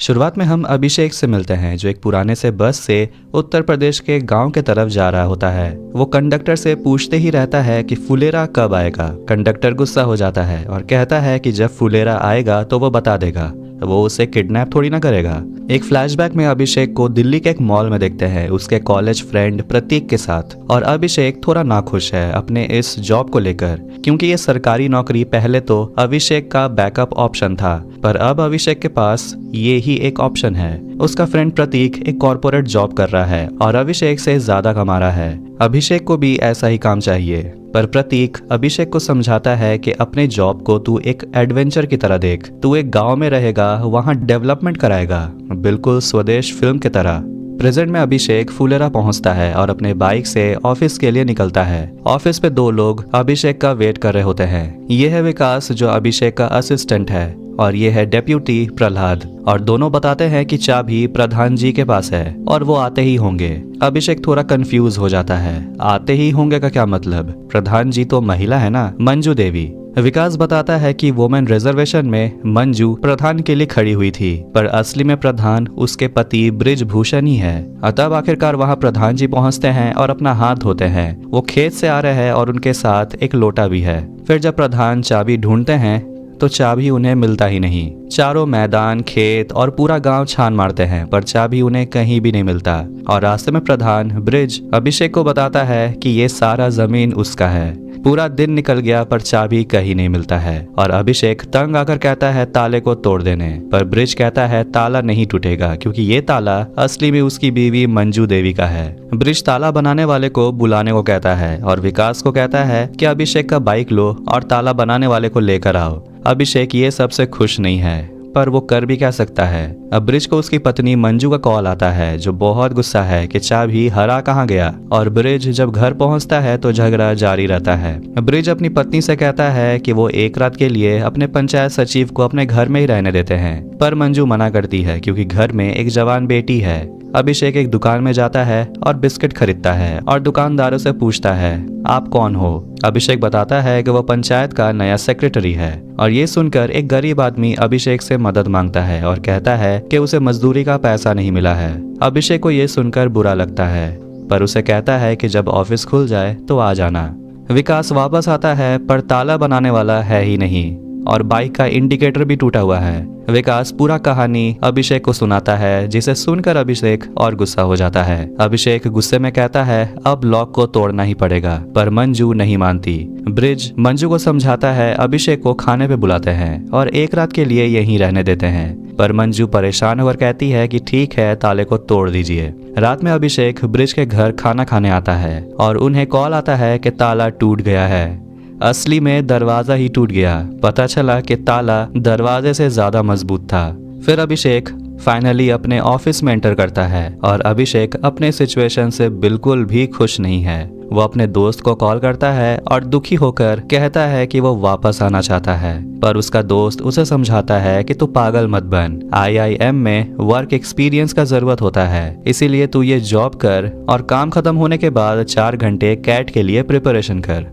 शुरुआत में हम अभिषेक से मिलते हैं जो एक पुराने से बस से उत्तर प्रदेश के गांव के तरफ जा रहा होता है। वो कंडक्टर से पूछते ही रहता है कि फुलेरा कब आएगा। कंडक्टर गुस्सा हो जाता है और कहता है कि जब फुलेरा आएगा तो वो बता देगा, वो उसे किडनैप थोड़ी ना करेगा। एक फ्लैशबैक में अभिषेक को दिल्ली के एक मॉल में देखते हैं उसके कॉलेज फ्रेंड प्रतीक के साथ, और अभिषेक थोड़ा नाखुश है अपने इस जॉब को लेकर, क्योंकि ये सरकारी नौकरी पहले तो अभिषेक का बैकअप ऑप्शन था, पर अब अभिषेक के पास ये ही एक ऑप्शन है। उसका फ्रेंड प्रतीक एक कॉर्पोरेट जॉब कर रहा है और अभिषेक से ज्यादा कमा रहा है। अभिषेक को भी ऐसा ही काम चाहिए, पर प्रतीक अभिषेक को समझाता है कि अपने जॉब को तू एक एडवेंचर की तरह देख। तू एक गांव में रहेगा, वहां डेवलपमेंट कराएगा, बिल्कुल स्वदेश फिल्म की तरह। प्रेजेंट में अभिषेक फुलेरा पहुंचता है और अपने बाइक से ऑफिस के लिए निकलता है। ऑफिस पे दो लोग अभिषेक का वेट कर रहे होते हैं। ये है विकास जो अभिषेक का असिस्टेंट है, और ये है डेप्यूटी प्रहलाद, और दोनों बताते हैं कि चाबी प्रधान जी के पास है और वो आते ही होंगे। अभिषेक थोड़ा कंफ्यूज हो जाता है, आते ही होंगे का क्या मतलब? प्रधान जी तो महिला है ना, मंजू देवी। विकास बताता है कि वुमेन रिजर्वेशन में मंजू प्रधान के लिए खड़ी हुई थी, पर असली में प्रधान उसके पति ब्रिजभूषण ही है। तब आखिरकार वहां प्रधान जी पहुंचते हैं और अपना हाथ धोते हैं। वो खेत से आ रहे हैं और उनके साथ एक लोटा भी है। फिर जब प्रधान चाबी ढूंढते हैं तो चाबी उन्हें मिलता ही नहीं। चारों मैदान, खेत और पूरा गांव छान मारते हैं, पर चाबी उन्हें कहीं भी नहीं मिलता। और रास्ते में प्रधान ब्रिज अभिषेक को बताता है कि ये सारा जमीन उसका है। पूरा दिन निकल गया पर चाबी कहीं नहीं मिलता है, और अभिषेक तंग आकर कहता है ताले को तोड़ देने, पर ब्रिज कहता है ताला नहीं टूटेगा क्योंकि ये ताला असली में उसकी बीवी मंजू देवी का है। ब्रिज ताला बनाने वाले को बुलाने को कहता है और विकास को कहता है कि अभिषेक का बाइक लो और ताला बनाने वाले को लेकर आओ। अभिषेक ये सबसे खुश नहीं है, पर वो कर भी क्या सकता है। अब ब्रिज को उसकी पत्नी मंजू का कॉल आता है जो बहुत गुस्सा है कि चाबी हरा कहाँ गया, और ब्रिज जब घर पहुंचता है तो झगड़ा जारी रहता है। ब्रिज अपनी पत्नी से कहता है कि वो एक रात के लिए अपने पंचायत सचिव को अपने घर में ही रहने देते हैं, पर मंजू मना करती है क्योंकि घर में एक जवान बेटी है। अभिषेक एक दुकान में जाता है और बिस्किट खरीदता है और दुकानदारों से पूछता है आप कौन हो। अभिषेक बताता है कि वो पंचायत का नया सेक्रेटरी है, और ये सुनकर एक गरीब आदमी अभिषेक से मदद मांगता है और कहता है कि उसे मजदूरी का पैसा नहीं मिला है। अभिषेक को ये सुनकर बुरा लगता है, पर उसे कहता है कि जब ऑफिस खुल जाए तो आ जाना। विकास वापस आता है पर ताला बनाने वाला है ही नहीं, और बाइक का इंडिकेटर भी टूटा हुआ है। विकास पूरा कहानी अभिषेक को सुनाता है, जिसे सुनकर अभिषेक और गुस्सा हो जाता है। अभिषेक गुस्से में कहता है अब लॉक को तोड़ना ही पड़ेगा, पर मंजू नहीं मानती। ब्रिज मंजू को समझाता है, अभिषेक को खाने पे बुलाते हैं और एक रात के लिए यहीं रहने देते हैं, पर मंजू परेशान होकर कहती है कि ठीक है ताले को तोड़ दीजिए। रात में अभिषेक ब्रिज के घर खाना खाने आता है और उन्हें कॉल आता है कि ताला टूट गया है। असली में दरवाजा ही टूट गया। पता चला कि ताला दरवाजे से ज्यादा मजबूत था। फिर अभिषेक फाइनली अपने ऑफिस में एंटर करता है, और अभिषेक अपने सिचुएशन से बिल्कुल भी खुश नहीं है। वो अपने दोस्त को कॉल करता है और दुखी होकर कहता है कि वो वापस आना चाहता है, पर उसका दोस्त उसे समझाता है कि तू पागल मत बन, IIM में वर्क एक्सपीरियंस का जरूरत होता है, इसीलिए तू ये जॉब कर और काम खत्म होने के बाद 4 घंटे कैट के लिए प्रिपरेशन कर।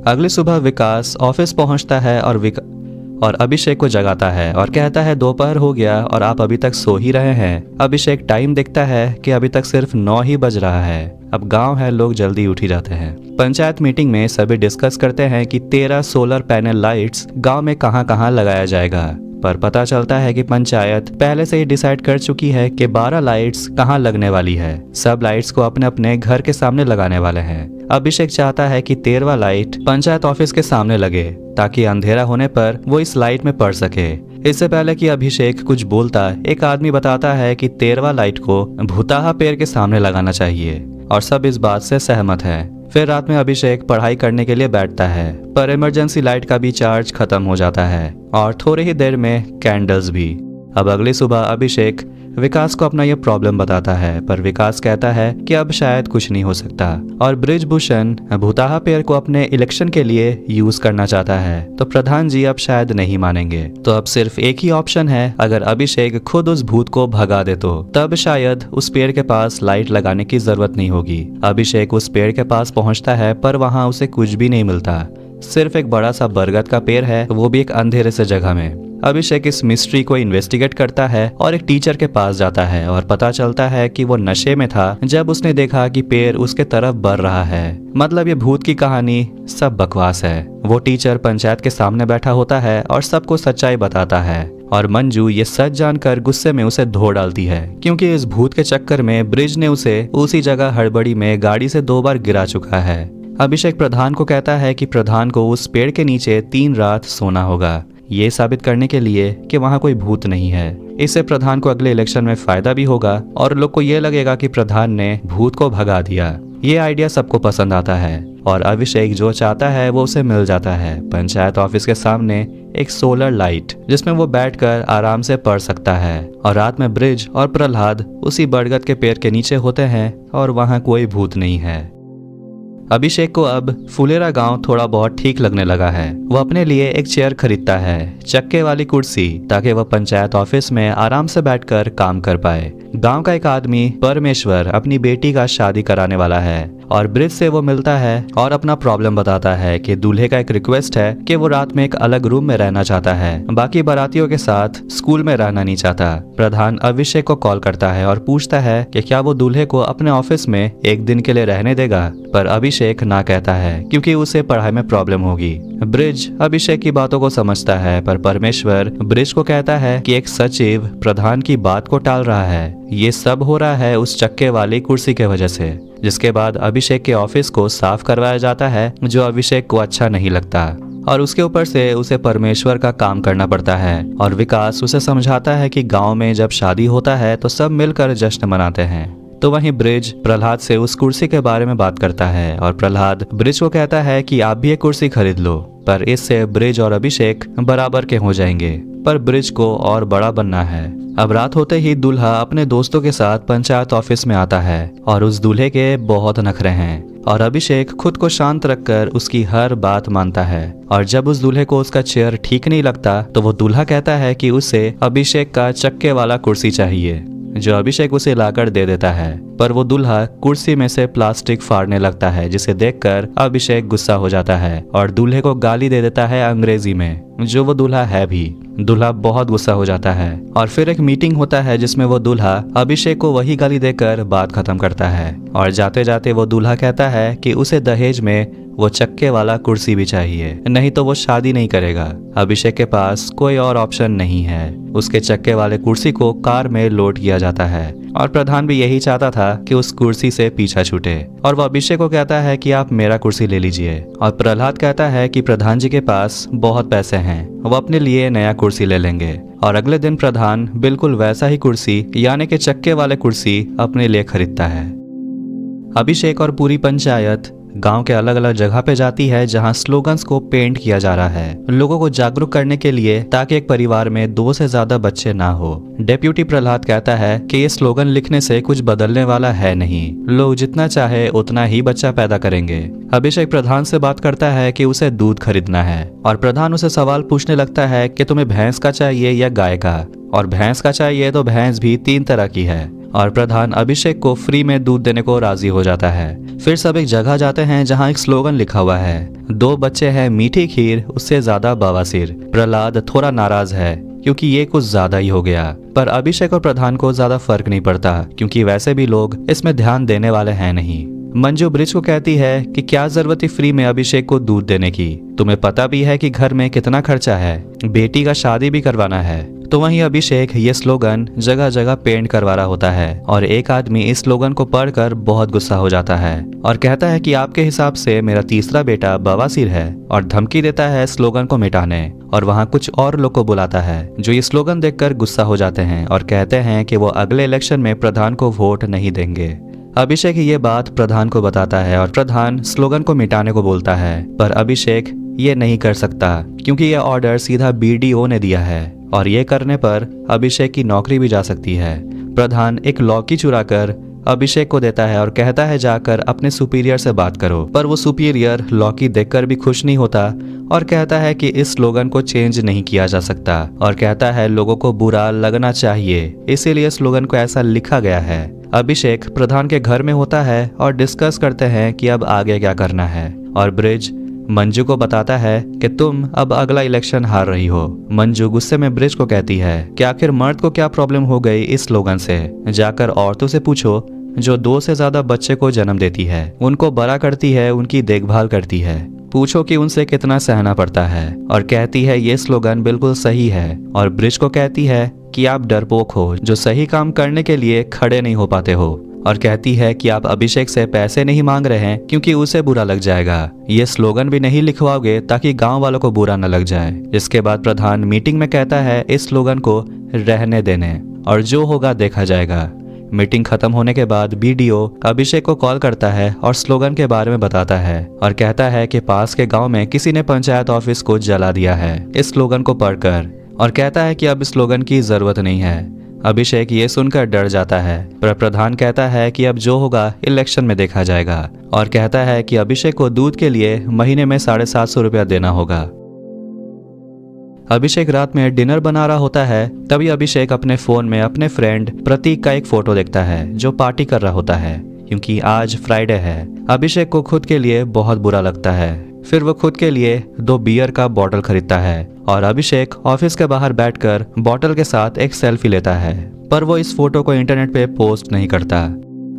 अगली सुबह विकास ऑफिस पहुंचता है और अभिषेक को जगाता है और कहता है दोपहर हो गया और आप अभी तक सो ही रहे हैं। अभिषेक टाइम देखता है कि अभी तक सिर्फ 9 ही बज रहा है। अब गांव है, लोग जल्दी उठ ही जाते हैं। पंचायत मीटिंग में सभी डिस्कस करते हैं कि 13 सोलर पैनल लाइट्स गांव में कहां कहां लगाया जाएगा, पर पता चलता है कि पंचायत पहले से ही डिसाइड कर चुकी है कि 12 लाइट्स कहां लगने वाली है। सब लाइट्स को अपने अपने घर के सामने लगाने वाले हैं। अभिषेक चाहता है कि 13वां लाइट पंचायत ऑफिस के सामने लगे, ताकि अंधेरा होने पर वो इस लाइट में पड़ सके। इससे पहले कि अभिषेक कुछ बोलता, एक आदमी बताता है कि 13वां लाइट को भुताहा पेड़ के सामने लगाना चाहिए, और सब इस बात से सहमत है। फिर रात में अभिषेक पढ़ाई करने के लिए बैठता है, पर इमरजेंसी लाइट का भी चार्ज खत्म हो जाता है, और थोड़ी ही देर में कैंडल्स भी। अब अगली सुबह अभिषेक विकास को अपना यह प्रॉब्लम बताता है, पर विकास कहता है कि अब शायद कुछ नहीं हो सकता, और ब्रिजभूषण भुताहा पेड़ को अपने इलेक्शन के लिए यूज करना चाहता है, तो प्रधान जी अब शायद नहीं मानेंगे। तो अब सिर्फ एक ही ऑप्शन है, अगर अभिषेक खुद उस भूत को भगा दे तो तब शायद उस पेड़ के पास लाइट लगाने की जरूरत नहीं होगी। अभिषेक उस पेड़ के पास पहुंचता है, पर वहां उसे कुछ भी नहीं मिलता। सिर्फ एक बड़ा सा बरगद का पेड़ है, वो भी एक अंधेरे से जगह में। अभिषेक इस मिस्ट्री को इन्वेस्टिगेट करता है और एक टीचर के पास जाता है और पता चलता है कि वो नशे में था जब उसने देखा कि पैर उसके तरफ बढ़ रहा है। मतलब ये भूत की कहानी सब बकवास है। वो टीचर पंचायत के सामने बैठा होता है और सबको सच्चाई बताता है और मंजू ये सच जानकर गुस्से में उसे धो डालती है, क्योंकि इस भूत के चक्कर में ब्रिज ने उसे उसी जगह हड़बड़ी में गाड़ी से 2 बार गिरा चुका है। अभिषेक प्रधान को कहता है कि प्रधान को उस पेड़ के नीचे 3 रात सोना होगा, ये साबित करने के लिए कि वहाँ कोई भूत नहीं है। इससे प्रधान को अगले इलेक्शन में फायदा भी होगा और लोग को ये लगेगा कि प्रधान ने भूत को भगा दिया। ये आइडिया सबको पसंद आता है और अभिषेक जो चाहता है वो उसे मिल जाता है। पंचायत ऑफिस के सामने एक सोलर लाइट जिसमें वो बैठकर आराम से पढ़ सकता है और रात में ब्रिज और प्रहलाद उसी बरगद के पेड़ के नीचे होते हैं और वहाँ कोई भूत नहीं है। अभिषेक को अब फुलेरा गांव थोड़ा बहुत ठीक लगने लगा है। वो अपने लिए एक चेयर खरीदता है, चक्के वाली कुर्सी, ताकि वह पंचायत ऑफिस में आराम से बैठकर काम कर पाए। गांव का एक आदमी परमेश्वर अपनी बेटी का शादी कराने वाला है और ब्रिज से वो मिलता है और अपना प्रॉब्लम बताता है कि दूल्हे का एक रिक्वेस्ट है कि वो रात में एक अलग रूम में रहना चाहता है, बाकी बारातियों के साथ स्कूल में रहना नहीं चाहता। प्रधान अभिषेक को कॉल करता है और पूछता है कि क्या वो दूल्हे को अपने ऑफिस में एक दिन के लिए रहने देगा, पर अभिषेक ना कहता है क्योंकि उसे पढ़ाई में प्रॉब्लम होगी। ब्रिज अभिषेक की बातों को समझता है, पर परमेश्वर ब्रिज को कहता है कि एक सचिव प्रधान की बात को टाल रहा है। ये सब हो रहा है उस चक्के वाली कुर्सी के वजह से। जिसके बाद अभिषेक के ऑफिस को साफ करवाया जाता है, जो अभिषेक को अच्छा नहीं लगता और उसके ऊपर से उसे परमेश्वर का काम करना पड़ता है। और विकास उसे समझाता है कि गांव में जब शादी होता है तो सब मिलकर जश्न मनाते हैं। तो वहीं ब्रिज प्रहलाद से उस कुर्सी के बारे में बात करता है और प्रहलाद ब्रिज को कहता है कि आप भी एक कुर्सी खरीद लो, पर इससे ब्रिज और अभिषेक बराबर के हो जाएंगे, पर ब्रिज को और बड़ा बनना है। अब रात होते ही दूल्हा अपने दोस्तों के साथ पंचायत ऑफिस में आता है और उस दूल्हे के बहुत नखरे हैं और अभिषेक खुद को शांत रखकर उसकी हर बात मानता है। और जब उस दूल्हे को उसका चेयर ठीक नहीं लगता तो वो दूल्हा कहता है कि उसे अभिषेक का चक्के वाला कुर्सी चाहिए, जो अभिषेक उसे लाकर दे देता है। पर वो दूल्हा कुर्सी में से प्लास्टिक फाड़ने लगता है, जिसे देखकर अभिषेक गुस्सा हो जाता है और दूल्हे को गाली दे देता है अंग्रेजी में, जो वो दूल्हा है भी। दूल्हा बहुत गुस्सा हो जाता है और फिर एक मीटिंग होता है जिसमें वो दूल्हा अभिषेक को वही गाली देकर बात खत्म करता है। और जाते जाते वो दूल्हा कहता है कि उसे दहेज में वो चक्के वाला कुर्सी भी चाहिए, नहीं तो वो शादी नहीं करेगा। अभिषेक के पास कोई और ऑप्शन नहीं है। उसके चक्के वाले कुर्सी को कार में लोड किया जाता है और प्रधान भी यही चाहता था कि उस कुर्सी से पीछा छूटे। और वो अभिषेक को कहता है कि आप मेरा कुर्सी ले लीजिए। और प्रहलाद कहता है कि प्रधान जी के पास बहुत पैसे हैं, वो अपने लिए नया कुर्सी ले लेंगे। और अगले दिन प्रधान बिल्कुल वैसा ही कुर्सी यानी कि चक्के वाले कुर्सी अपने लिए खरीदता है। अभिषेक और पूरी पंचायत गांव के अलग अलग जगह पे जाती है जहां स्लोगन्स को पेंट किया जा रहा है, लोगों को जागरूक करने के लिए, ताकि एक परिवार में 2 से ज्यादा बच्चे ना हो। डेप्यूटी प्रहलाद कहता है कि ये स्लोगन लिखने से कुछ बदलने वाला है नहीं, लोग जितना चाहे उतना ही बच्चा पैदा करेंगे। अभिषेक प्रधान से बात करता है कि उसे दूध खरीदना है और प्रधान उसे सवाल पूछने लगता है कि तुम्हें भैंस का चाहिए या गाय का, और भैंस का चाहिए तो भैंस भी 3 तरह की है। और प्रधान अभिषेक को फ्री में दूध देने को राजी हो जाता है। फिर सब एक जगह जाते हैं जहां एक स्लोगन लिखा हुआ है, 2 बच्चे हैं मीठी खीर, उससे ज्यादा बवासीर। प्रहलाद थोड़ा नाराज है क्योंकि ये कुछ ज्यादा ही हो गया, पर अभिषेक और प्रधान को ज्यादा फर्क नहीं पड़ता क्योंकि वैसे भी लोग इसमें ध्यान देने वाले हैं नहीं। मंजू ब्रिज को कहती है कि क्या जरूरत है फ्री में अभिषेक को दूध देने की, तुम्हें पता भी है कि घर में कितना खर्चा है, बेटी का शादी भी करवाना है। तो वहीं अभिषेक ये स्लोगन जगह जगह पेंट करवा रहा होता है और एक आदमी इस स्लोगन को पढ़कर बहुत गुस्सा हो जाता है और कहता है कि आपके हिसाब से मेरा तीसरा बेटा बवासीर है, और धमकी देता है स्लोगन को मिटाने। और वहाँ कुछ और लोग को बुलाता है जो ये स्लोगन देखकर गुस्सा हो जाते हैं और कहते हैं कि वो अगले इलेक्शन में प्रधान को वोट नहीं देंगे। अभिषेक ये बात प्रधान को बताता है और प्रधान स्लोगन को मिटाने को बोलता है, पर अभिषेक ये नहीं कर सकता क्योंकि ये ऑर्डर सीधा BDO ने दिया है और ये करने पर अभिषेक की नौकरी भी जा सकती है। प्रधान एक लौकी चुराकर अभिषेक को देता है और कहता है जाकर अपने सुपीरियर से बात करो, पर वो सुपीरियर लौकी देखकर भी खुश नहीं होता और कहता है कि इस स्लोगन को चेंज नहीं किया जा सकता और कहता है लोगों को बुरा लगना चाहिए, इसीलिए स्लोगन को ऐसा लिखा गया है। अभिषेक प्रधान के घर में होता है और डिस्कस करते हैं कि अब आगे क्या करना है और ब्रिज मंजू को बताता है कि तुम अब अगला इलेक्शन हार रही हो। मंजू गुस्से में ब्रिज को कहती है कि आखिर मर्द को क्या प्रॉब्लम हो गई इस स्लोगन से, जाकर औरतों से पूछो जो 2 से ज्यादा बच्चे को जन्म देती है, उनको बड़ा करती है, उनकी देखभाल करती है। पूछो कि उनसे कितना सहना पड़ता है। और कहती है ये स्लोगन बिल्कुल सही है। और ब्रिज को कहती है कि आप डरपोक हो जो सही काम करने के लिए खड़े नहीं हो पाते हो। और कहती है कि आप अभिषेक से पैसे नहीं मांग रहे हैं क्योंकि उसे बुरा लग जाएगा। ये स्लोगन भी नहीं लिखवाओगे ताकि गांव वालों को बुरा न लग जाए। इसके बाद प्रधान मीटिंग में कहता है इस स्लोगन को रहने देने और जो होगा देखा जाएगा। मीटिंग खत्म होने के बाद बीडीओ अभिषेक को कॉल करता है और स्लोगन के बारे में बताता है और कहता है कि पास के गांव में किसी ने पंचायत ऑफिस को जला दिया है इस स्लोगन को पढ़कर, और कहता है कि अब इस स्लोगन की जरूरत नहीं है। अभिषेक ये सुनकर डर जाता है, पर प्रधान कहता है कि अब जो होगा इलेक्शन में देखा जाएगा। और कहता है कि अभिषेक को दूध के लिए महीने में 750 रुपया देना होगा। अभिषेक रात में डिनर बना रहा होता है, तभी अभिषेक अपने फोन में अपने फ्रेंड प्रतीक का एक फोटो देखता है जो पार्टी कर रहा होता है क्योंकि आज फ्राइडे है। अभिषेक को खुद के लिए बहुत बुरा लगता है। फिर वो खुद के लिए 2 बियर का बॉटल खरीदता है और अभिषेक ऑफिस के बाहर बैठकर बॉटल के साथ एक सेल्फी लेता है, पर वो इस फोटो को इंटरनेट पे पोस्ट नहीं करता।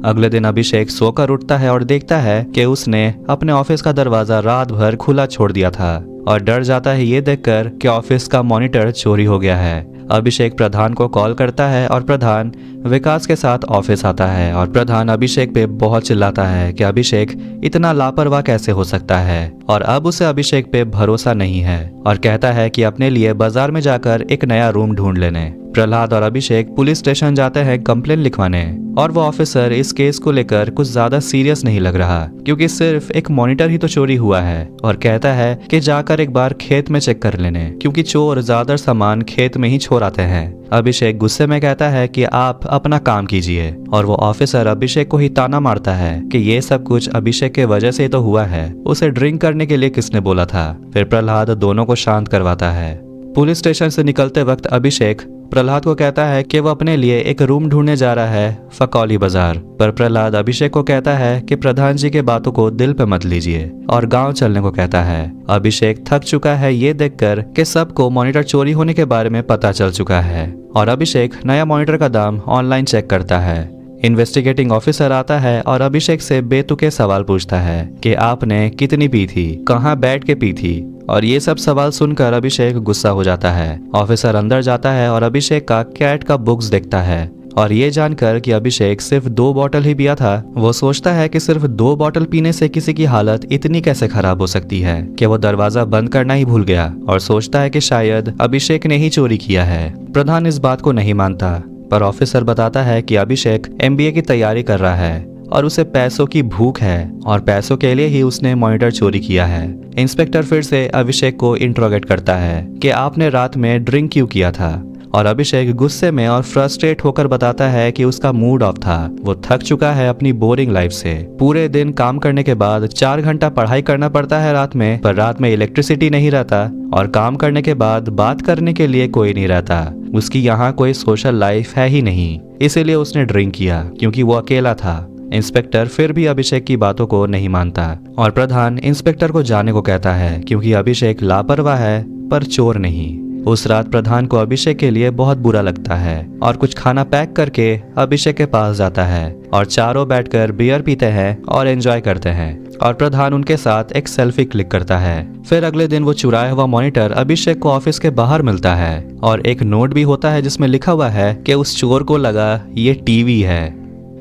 अगले दिन अभिषेक सोकर उठता है और देखता है कि उसने अपने ऑफिस का दरवाजा रात भर खुला छोड़ दिया था और डर जाता है ये देखकर कि ऑफिस का मॉनिटर चोरी हो गया है। अभिषेक प्रधान को कॉल करता है और प्रधान विकास के साथ ऑफिस आता है और प्रधान अभिषेक पे बहुत चिल्लाता है कि अभिषेक इतना लापरवाह कैसे हो सकता है, और अब उसे अभिषेक पे भरोसा नहीं है और कहता है कि अपने लिए बाजार में जाकर एक नया रूम ढूंढ लेने। प्रहलाद और अभिषेक पुलिस स्टेशन जाते हैं कंप्लेन लिखवाने, और वो ऑफिसर इस केस को लेकर कुछ ज्यादा सीरियस नहीं लग रहा क्योंकि सिर्फ एक मॉनिटर ही तो चोरी हुआ है, और कहता है कि जाकर एक बार खेत में चेक कर लेने क्योंकि चोर ज्यादा सामान खेत में ही छोड़ आते हैं। अभिषेक गुस्से में कहता है कि आप अपना काम कीजिए, और वो ऑफिसर अभिषेक को ही ताना मारता है कि ये सब कुछ अभिषेक के वजह से ही तो हुआ है, उसे ड्रिंक करने के लिए किसने बोला था। फिर प्रहलाद दोनों को शांत करवाता है। पुलिस स्टेशन से निकलते वक्त अभिषेक प्रहलाद को कहता है कि वो अपने लिए एक रूम ढूंढने जा रहा है फकौली बाजार, पर प्रहलाद अभिषेक को कहता है कि प्रधान जी के बातों को दिल पे मत लीजिए और गांव चलने को कहता है। अभिषेक थक चुका है ये देखकर कि सबको मॉनिटर चोरी होने के बारे में पता चल चुका है, और अभिषेक नया मॉनिटर का दाम ऑनलाइन चेक करता है। इन्वेस्टिगेटिंग ऑफिसर आता है और अभिषेक से बेतुके सवाल पूछता है कि आपने कितनी पी थी, कहाँ बैठ के पी थी, और ये सब सवाल सुनकर अभिषेक गुस्सा हो जाता है। ऑफिसर अंदर जाता है और अभिषेक का कैट का बुक्स देखता है, और ये जानकर कि अभिषेक सिर्फ 2 बॉटल ही पिया था, वो सोचता है कि सिर्फ 2 बॉटल पीने से किसी की हालत इतनी कैसे खराब हो सकती है कि वो दरवाजा बंद करना ही भूल गया, और सोचता है कि शायद अभिषेक ने ही चोरी किया है। प्रधान इस बात को नहीं मानता, पर ऑफिसर बताता है कि अभिषेक MBA की तैयारी कर रहा है और उसे पैसों की भूख है और पैसों के लिए ही उसने मॉनिटर चोरी किया है। इंस्पेक्टर फिर से अभिषेक को इंट्रोगेट करता है कि आपने रात में ड्रिंक क्यों किया था, और अभिषेक गुस्से में और फ्रस्ट्रेट होकर बताता है कि उसका मूड ऑफ था, वो थक चुका है अपनी बोरिंग लाइफ से। पूरे दिन काम करने के बाद 4 घंटा पढ़ाई करना पड़ता है रात में, पर रात में इलेक्ट्रिसिटी नहीं रहता और काम करने के बाद बात करने के लिए कोई नहीं रहता। उसकी यहाँ कोई सोशल लाइफ है ही नहीं, इसीलिए उसने ड्रिंक किया क्योंकि वो अकेला था। इंस्पेक्टर फिर भी अभिषेक की बातों को नहीं मानता, और प्रधान इंस्पेक्टर को जाने को कहता है क्योंकि अभिषेक लापरवाह है पर चोर नहीं। उस रात प्रधान को अभिषेक के लिए बहुत बुरा लगता है और कुछ खाना पैक करके अभिषेक के पास जाता है, और चारों बैठकर बियर पीते हैं और एंजॉय करते हैं, और प्रधान उनके साथ एक सेल्फी क्लिक करता है। फिर अगले दिन वो चुराया हुआ मॉनिटर अभिषेक को ऑफिस के बाहर मिलता है, और एक नोट भी होता है जिसमें लिखा हुआ है कि उस चोर को लगा ये टीवी है।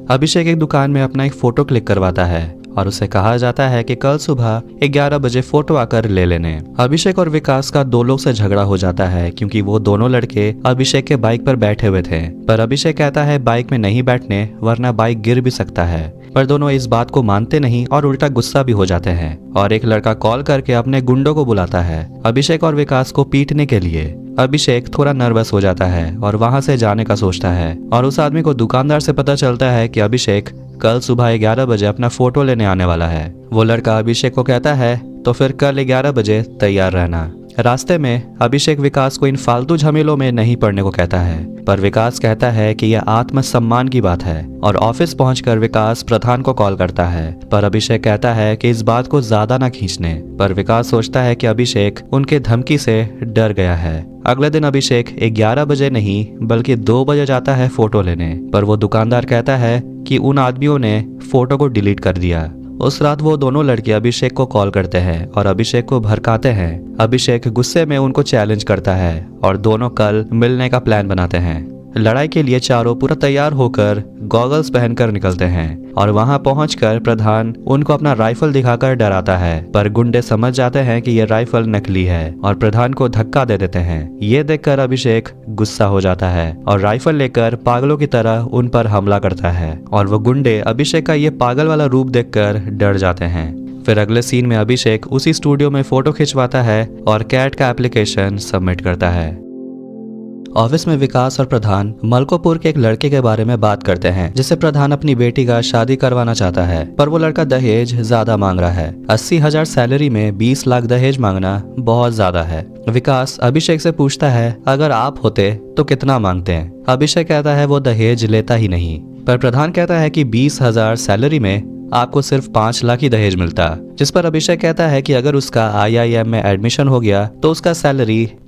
अभिषेक एक दुकान में अपना एक फोटो क्लिक करवाता है और उसे कहा जाता है कि कल सुबह 11 बजे फोटो आकर ले लेने। अभिषेक और विकास का 2 लोग से झगड़ा हो जाता है क्योंकि वो दोनों लड़के अभिषेक के बाइक पर बैठे हुए थे, पर अभिषेक कहता है बाइक में नहीं बैठने वरना बाइक गिर भी सकता है, पर दोनों इस बात को मानते नहीं और उल्टा गुस्सा भी हो जाते हैं, और एक लड़का कॉल करके अपने गुंडों को बुलाता है अभिषेक और विकास को पीटने के लिए। अभिषेक थोड़ा नर्वस हो जाता है और वहां से जाने का सोचता है, और उस आदमी को दुकानदार से पता चलता है कि अभिषेक कल सुबह 11 बजे अपना फोटो लेने आने वाला है। वो लड़का अभिषेक को कहता है तो फिर कल 11 बजे तैयार रहना। रास्ते में अभिषेक विकास को इन फालतू झमेलों में नहीं पड़ने को कहता है, पर विकास कहता है कि यह आत्मसम्मान की बात है और ऑफिस पहुंचकर विकास प्रधान को कॉल करता है, पर अभिषेक कहता है कि इस बात को ज्यादा ना खींचने। पर विकास सोचता है कि अभिषेक उनके धमकी से डर गया है। अगले दिन अभिषेक 11 बजे नहीं बल्कि 2 बजे जाता है फोटो लेने, पर वो दुकानदार कहता है कि उन आदमियों ने फोटो को डिलीट कर दिया। उस रात वो दोनों लड़के अभिषेक को कॉल करते हैं और अभिषेक को भड़काते हैं। अभिषेक गुस्से में उनको चैलेंज करता है और दोनों कल मिलने का प्लान बनाते हैं। लड़ाई के लिए चारों पूरा तैयार होकर गॉगल्स पहनकर निकलते हैं और वहां पहुंचकर प्रधान उनको अपना राइफल दिखाकर डराता है, पर गुंडे समझ जाते हैं कि यह राइफल नकली है और प्रधान को धक्का दे देते हैं। ये देखकर अभिषेक गुस्सा हो जाता है और राइफल लेकर पागलों की तरह उन पर हमला करता है और वो गुंडे अभिषेक का ये पागल वाला रूप देखकर डर जाते हैं। फिर अगले सीन में अभिषेक उसी स्टूडियो में फोटो खिंचवाता है और कैट का एप्लीकेशन सबमिट करता है। ऑफिस में विकास और प्रधान मलकोपुर के एक लड़के के बारे में बात करते हैं जिसे प्रधान अपनी बेटी का शादी करवाना चाहता है, पर वो लड़का दहेज ज्यादा मांग रहा है। 80,000 सैलरी में 20 लाख दहेज मांगना बहुत ज्यादा है। विकास अभिषेक से पूछता है अगर आप होते तो कितना मांगते हैं। अभिषेक कहता है वो दहेज लेता ही नहीं, पर प्रधान कहता है कि 20,000 सैलरी में आपको सिर्फ 5 लाख ही दहेज मिलता, जिस पर अभिषेक कहता है कि अगर उसका IIM में एडमिशन हो गया तो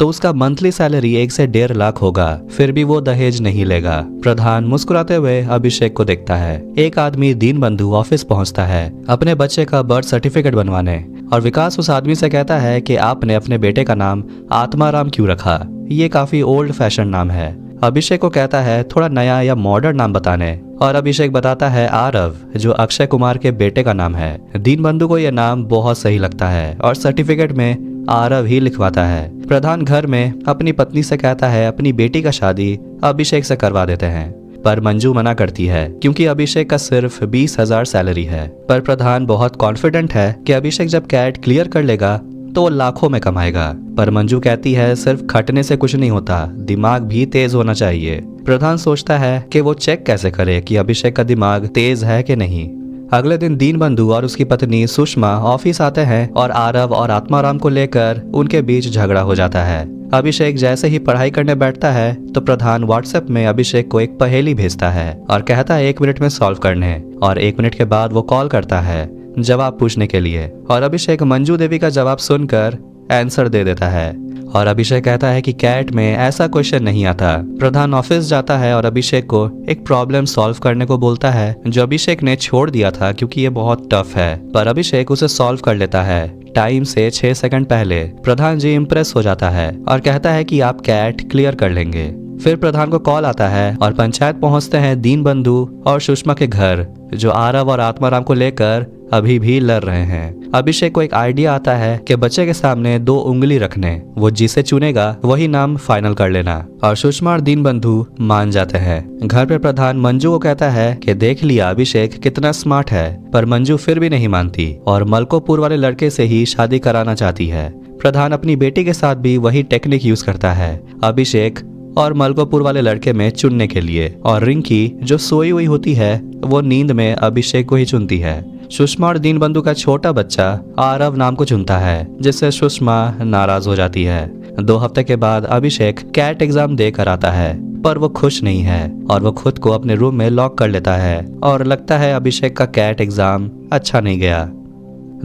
उसका मंथली सैलरी 1 से 1.5 लाख होगा, फिर भी वो दहेज नहीं लेगा। प्रधान मुस्कुराते हुए अभिषेक को देखता है। एक आदमी दीनबंधु ऑफिस पहुंचता है अपने बच्चे का बर्थ सर्टिफिकेट बनवाने और विकास उस आदमी से कहता है कि आपने अपने बेटे का नाम आत्माराम क्यों रखा, ये काफी ओल्ड फैशन नाम है। अभिषेक को कहता है थोड़ा नया या मॉडर्न नाम बताने और अभिषेक बताता है आरव, जो अक्षय कुमार के बेटे का नाम है। दीनबंधु को यह नाम बहुत सही लगता है और सर्टिफिकेट में आरव ही लिखवाता है। प्रधान घर में अपनी पत्नी से कहता है अपनी बेटी का शादी अभिषेक से करवा देते हैं, पर मंजू मना करती है क्योंकि अभिषेक का सिर्फ 20,000 सैलरी है। पर प्रधान बहुत कॉन्फिडेंट है कि अभिषेक जब कैट क्लियर कर लेगा तो वो लाखों में कमाएगा, पर मंजू कहती है सिर्फ खटने से कुछ नहीं होता, दिमाग भी तेज होना चाहिए। प्रधान सोचता है कि वो चेक कैसे करे कि अभिषेक का दिमाग तेज है कि नहीं। अगले दिन दीनबंधु और उसकी पत्नी सुषमा ऑफिस आते हैं और आरव और आत्माराम को लेकर उनके बीच झगड़ा हो जाता है। अभिषेक जैसे ही पढ़ाई करने बैठता है तो प्रधान व्हाट्सएप में अभिषेक को एक पहेली भेजता है और कहता है 1 मिनट में सॉल्व करने, और 1 मिनट के बाद वो कॉल करता है जवाब पूछने के लिए और अभिषेक मंजू देवी का जवाब सुनकर आंसर दे देता है और अभिषेक कहता है कि कैट में ऐसा क्वेश्चन नहीं आता। प्रधान ऑफिस जाता है और अभिषेक को एक प्रॉब्लम सॉल्व करने को बोलता है जो अभिषेक ने छोड़ दिया था क्योंकि ये बहुत टफ है, पर अभिषेक उसे सॉल्व कर लेता है टाइम से 6 सेकंड पहले। प्रधान जी इम्प्रेस हो जाता है और कहता है कि आप कैट क्लियर कर लेंगे। फिर प्रधान को कॉल आता है और पंचायत पहुंचते हैं दीनबंधु और सुषमा के घर, जो आरव और आत्माराम को लेकर अभी भी लड़ रहे हैं। अभिषेक को एक आइडिया आता है कि बच्चे के सामने 2 उंगली रखने, वो जिसे चुनेगा वही नाम फाइनल कर लेना, और सुषमा और दीनबंधु मान जाते हैं। घर पे प्रधान मंजू को कहता है कि देख लिया अभिषेक कितना स्मार्ट है, पर मंजू फिर भी नहीं मानती और मलकोपुर वाले लड़के से ही शादी कराना चाहती है। प्रधान अपनी बेटी के साथ भी वही टेक्निक यूज करता है अभिषेक और मलकोपुर वाले लड़के में चुनने के लिए, और रिंकी जो सोई हुई होती है वो नींद में अभिषेक को ही चुनती है। सुषमा और दीनबंधु का छोटा बच्चा आरव नाम को चुनता है, जिससे सुषमा नाराज हो जाती है। 2 हफ्ते के बाद अभिषेक कैट एग्जाम देकर आता है, पर वो खुश नहीं है और वो खुद को अपने रूम में लॉक कर लेता है और लगता है अभिषेक का कैट एग्जाम अच्छा नहीं गया।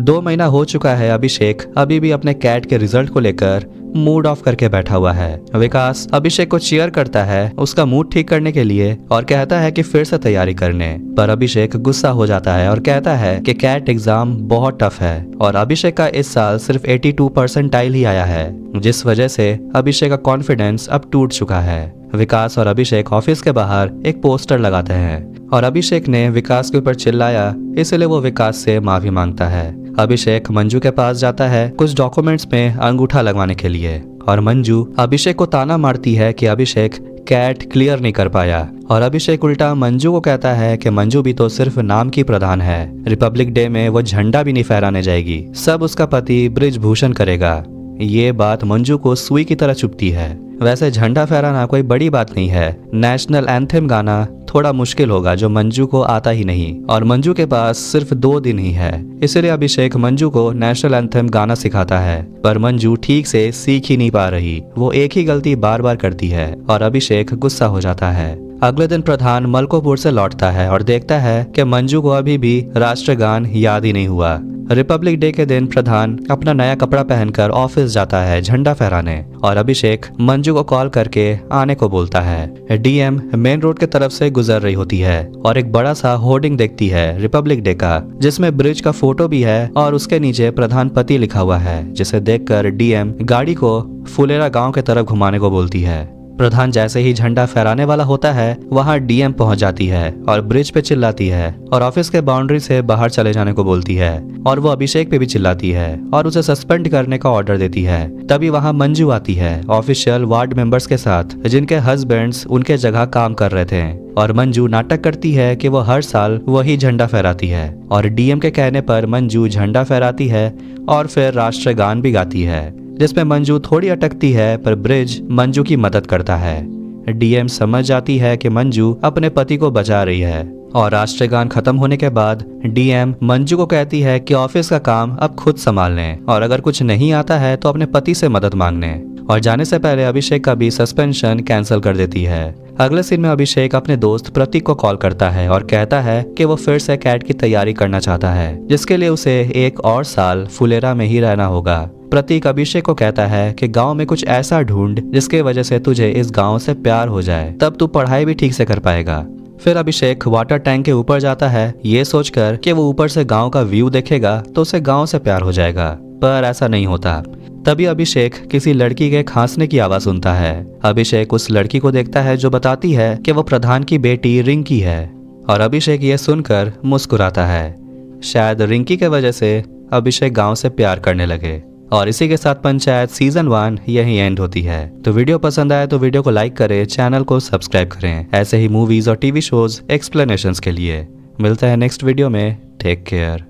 2 महीना हो चुका है, अभिषेक अभी भी अपने कैट के रिजल्ट को लेकर मूड ऑफ करके बैठा हुआ है। विकास अभिषेक को चीयर करता है उसका मूड ठीक करने के लिए और कहता है कि फिर से तैयारी करने, पर अभिषेक गुस्सा हो जाता है और कहता है कि कैट एग्जाम बहुत टफ है और अभिषेक का इस साल सिर्फ 82 परसेंटाइल ही आया है, जिस वजह से अभिषेक का कॉन्फिडेंस अब टूट चुका है। विकास और अभिषेक ऑफिस के बाहर एक पोस्टर लगाते हैं और अभिषेक ने विकास के ऊपर चिल्लाया, इसलिए वो विकास से माफी मांगता है। अभिषेक मंजू के पास जाता है कुछ डॉक्यूमेंट्स में अंगूठा लगवाने के लिए, और मंजू अभिषेक को ताना मारती है कि अभिषेक कैट क्लियर नहीं कर पाया, और अभिषेक उल्टा मंजू को कहता है कि मंजू भी तो सिर्फ नाम की प्रधान है, रिपब्लिक डे में वो झंडा भी नहीं फहराने जाएगी, सब उसका पति ब्रिजभूषण करेगा। ये बात मंजू को सुई की तरह चुभती है। वैसे झंडा फहराना कोई बड़ी बात नहीं है, नेशनल एंथम गाना थोड़ा मुश्किल होगा जो मंजू को आता ही नहीं, और मंजू के पास सिर्फ 2 दिन ही है। इसलिए अभिषेक मंजू को नेशनल एंथम गाना सिखाता है, पर मंजू ठीक से सीख ही नहीं पा रही। वो एक ही गलती बार बार करती है और अभिषेक गुस्सा हो जाता है। अगले दिन प्रधान मलकोपुर से लौटता है और देखता है कि मंजू को अभी भी राष्ट्रगान याद ही नहीं हुआ। रिपब्लिक डे के दिन प्रधान अपना नया कपड़ा पहनकर ऑफिस जाता है झंडा फहराने, और अभिषेक मंजू को कॉल करके आने को बोलता है। डीएम मेन रोड के तरफ से गुजर रही होती है और एक बड़ा सा होर्डिंग देखती है रिपब्लिक डे का, जिसमें ब्रिज का फोटो भी है और उसके नीचे प्रधानपति लिखा हुआ है, जिसे देखकर डीएम गाड़ी को फुलेरा गांव के तरफ घुमाने को बोलती है। प्रधान जैसे ही झंडा फहराने वाला होता है वहां डीएम पहुंच जाती है और ब्रिज पे चिल्लाती है और ऑफिस के बाउंड्री से बाहर चले जाने को बोलती है, और वो अभिषेक पे भी चिल्लाती है और उसे सस्पेंड करने का ऑर्डर देती है। तभी वहां मंजू आती है ऑफिशियल वार्ड मेंबर्स के साथ, जिनके हस्बैंड्स उनके जगह काम कर रहे थे, और मंजू नाटक करती है कि वो हर साल वही झंडा फहराती है, और डीएम के कहने पर मंजू झंडा फहराती है और फिर राष्ट्रगान भी गाती है, जिसमें मंजू थोड़ी अटकती है, पर ब्रिज मंजू की मदद करता है। डीएम समझ जाती है कि मंजू अपने पति को बचा रही है, और राष्ट्रगान खत्म होने के बाद डीएम मंजू को कहती है कि ऑफिस का काम अब खुद संभाल लें, और अगर कुछ नहीं आता है तो अपने पति से मदद मांगने, और जाने से पहले अभिषेक का भी सस्पेंशन कैंसिल कर देती है। अगले सीन में अभिषेक अपने दोस्त प्रतीक को कॉल करता है और कहता है कि वो फिर से कैट की तैयारी करना चाहता है, जिसके लिए उसे 1 और साल फुलेरा में ही रहना होगा। प्रतीक अभिषेक को कहता है कि गांव में कुछ ऐसा ढूंढ जिसके वजह से तुझे इस गांव से प्यार हो जाए, तब तू पढ़ाई भी ठीक से कर पाएगा। फिर अभिषेक वाटर टैंक के ऊपर जाता है, ये सोचकर कि वो ऊपर से गांव का व्यू देखेगा तो उसे गांव से प्यार हो जाएगा, पर ऐसा नहीं होता। तभी अभिषेक किसी लड़की के खांसने की आवाज सुनता है। अभिषेक उस लड़की को देखता है जो बताती है कि वो प्रधान की बेटी रिंकी है, और अभिषेक ये सुनकर मुस्कुराता है। शायद रिंकी के वजह से अभिषेक गांव से प्यार करने लगे। और इसी के साथ पंचायत सीजन 1 यही एंड होती है। तो वीडियो पसंद आए तो वीडियो को लाइक करें, चैनल को सब्सक्राइब करें ऐसे ही मूवीज और टीवी शोज एक्सप्लेनेशंस के लिए। मिलता है नेक्स्ट वीडियो में। Take care.